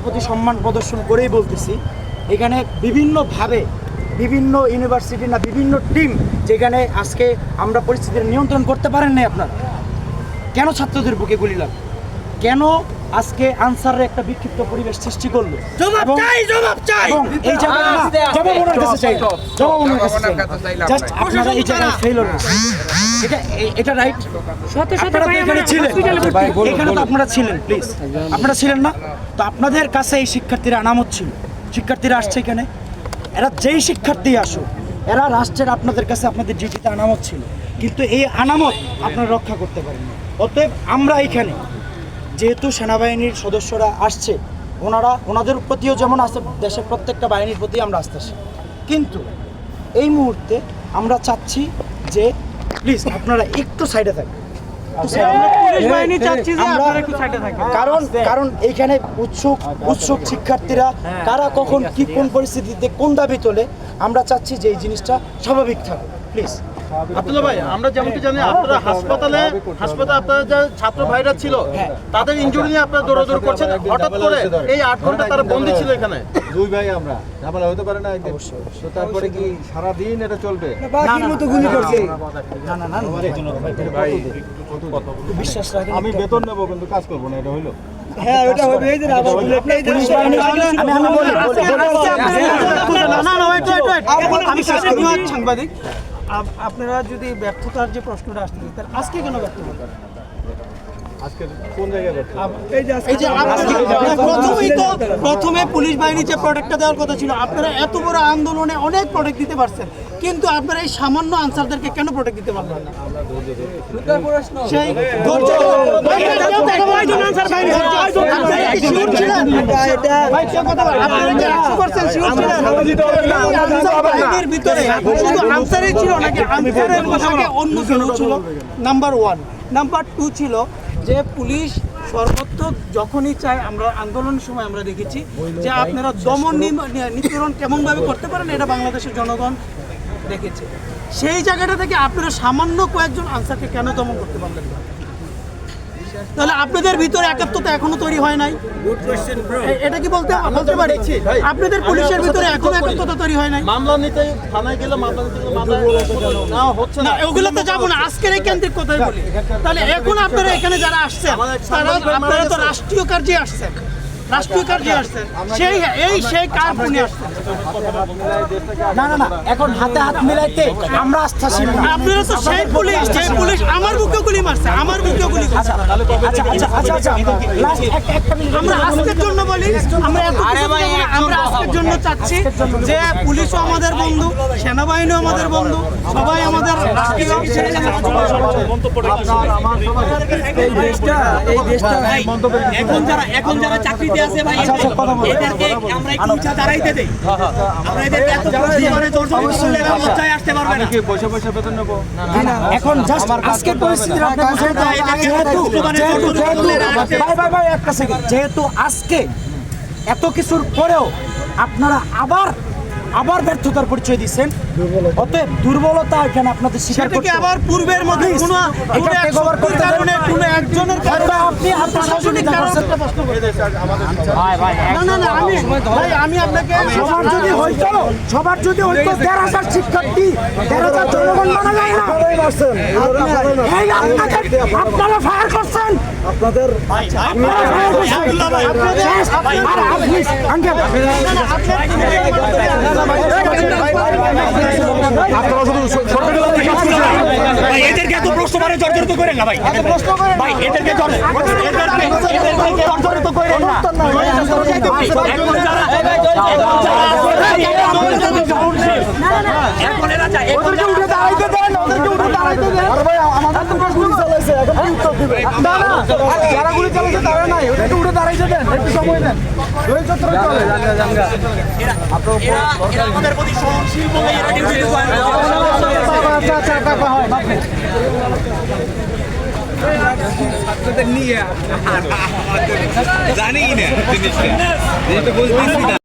প্রতি সম্মান প্রদর্শন করেই বলতেছি, এখানে বিভিন্নভাবে বিভিন্ন ইউনিভার্সিটি না বিভিন্ন টিম যেখানে আজকে আমরা পরিস্থিতির নিয়ন্ত্রণ করতে পারেন নাই আপনারা। কেন ছাত্রদের বুকে গুলি লাগলো? কেন আজকে আনসারের একটা বিক্ষিপ্ত পরিবেশ সৃষ্টি করলো? জবাব চাই। এবং এই জায়গায় না, জবাব ওনার কাছে চাই, জবাব ওনার কাছে চাই। জাস্ট আপনারা এই জায়গায় ফেল হয়েছে। এটা রাইট? আপনারা তো এখানে ছিলেন, এখানে তো আপনারা ছিলেন, প্লিজ আপনারা ছিলেন না? তো আপনাদের কাছে এই শিক্ষার্থীরা আনামত ছিল, শিক্ষার্থীরা আসছে এখানে, এরা যেই শিক্ষার্থী আসুক এরা রাষ্ট্রের আপনাদের কাছে আপনাদের ডিউটিতে আনামত ছিল, কিন্তু এই আনামত আপনারা রক্ষা করতে পারেন না। অতএব আমরা এখানে যেহেতু সেনাবাহিনীর সদস্যরা আসছে, ওনাদের প্রতিও যেমন আছে, দেশের প্রত্যেকটা বাহিনীর প্রতি আমরা আসতেছি, কিন্তু এই মুহূর্তে আমরা চাচ্ছি যে প্লিজ আপনারা একটু সাইডে থাকবেন। কারণ এইখানে উৎসুক শিক্ষার্থীরা কারা কখন কি কোন পরিস্থিতিতে কোন দাবি তোলে, আমরা চাচ্ছি যে এই জিনিসটা স্বাভাবিক থাকুক প্লিজ। আব্দুল্লাহ ভাই, আমরা যেমনটি জানি আপনারা হাসপাতালে আপনারা যে ছাত্র ভাইরা ছিল তাদের ইনজুরি নিয়ে আপনারা দৌড়াদৌড়ি করছেন, হঠাৎ করে এই 8 ঘন্টা তারা বন্দী ছিল এখানে। দুই ভাই আমরা ঝামেলা হতে পারে না একদিন, তো তারপরে কি সারা দিন এটা চলবে? বিশ্বাস রাখেন, আমি বেতন নেবো কিন্তু কাজ করবো না, এটা হইলো? সাংবাদিক, আপনারা যদি ব্যর্থতার যে প্রশ্নটা আসছে তার আজকে কেন ব্যর্থ হবেন? আজকে কোন জায়গায় প্রথমে পুলিশ বাহিনী যে প্রোডাক্টটা দেওয়ার কথা ছিল, আপনারা এত বড় আন্দোলনে অনেক প্রোডাক্ট দিতে পারছেন, কিন্তু আপনারা এই সামান্য আনসারদেরকে কেন প্রোডাক্ট দিতে পারলেন না? সেই ভিতরে শুধু আনসারই ছিল নাকি আনসারের অন্য কেউ ছিল? নাম্বার 1। নাম্বার 2 ছিল যে পুলিশ সর্বত্র যখনই চায়, আমরা আন্দোলনের সময় আমরা দেখেছি যে আপনারা দমন নিপীড়ন কেমনভাবে করতে পারেন, এটা বাংলাদেশের জনগণ দেখেছে। সেই জায়গাটা থেকে আপনারা সামান্য কয়েকজন আনসারকে কেন দমন করতে পারলেন না? তাহলে আপনাদের ভিতরে একাত্মতা এখনো তৈরি হয় নাই? এটা কি বলতে পারি আপনাদের পুলিশের ভিতরে এখনো একাত্মতা তৈরি হয় নাই? মামলা নিতে থানায় গেলে মামলা না হচ্ছে না, ওগুলো তো যাবো না, আজকের এই কেন্দ্রিক কথাই বলি। তাহলে এখন আপনারা এখানে যারা আসছেন আপনারা তো রাষ্ট্রীয় কার্যে আসছেন, সেই কার পুনে আসছেন? না, এখন হাতে হাত মিলাইতে আমরা আস্থাশীল না। আপনারা তো সেই পুলিশ আমার বুকে গুলি মারছে, আমার বুকে গুলি করছে। আমরা আজকের জন্য বলি, আমরা আজকের জন্য চাচ্ছি যে পুলিশও আমাদের বন্ধু, সেনাবাহিনীও আমাদের বন্ধু, সবাই আমাদের রাষ্ট্রীয়। এখন যারা চাকরিতে আছে ভাই, এদেরকে আমরা একটু উঁচা দাঁড়াইতে দেই। আমরা এদেরকে এত পরিমাণে জোরজবরদস্তি করলে এরা লজ্জায় আসতে পারবে না। কি পয়সা বেতন নেবো? এখন জাস্ট আজকের পরিস্থিতি একটা সেকেন্ড, যেহেতু আজকে এত কিছুর পরেও আপনারা আবার ব্যর্থতার পরিচয় দিচ্ছেন, অতএব দুর্বলতা এখানে আপনাদের স্বীকার করতে হবে। আবার পূর্বের মতো কোনো কারণে কোনো একজনের কারণে আপনি প্রশাসনিক কারণে প্রশ্ন করে আমি আপনাকে সবার যদি হইতো ১,৫০০ শিক্ষার্থী ১,৫০০ জনগণ মারা যায় না, আপনারা ফায়ার করছেন, আপনাদের এদেরকে এত প্রশ্ন মানে জর্জরিত করেন না ভাই, এদেরকে জর্জরিত করেন না। এখন এরা চায় যারা গুলি চালাচ্ছে তারা নাই, একটু উঠে দাঁড়াইতে দেন, একটু সময় দেন। আমাদের প্রতি সহনশীল বলে এরা ডিউটি করে। ছাত্রদের নিয়ে জানি না জিনিসটা, বুঝতেছি না।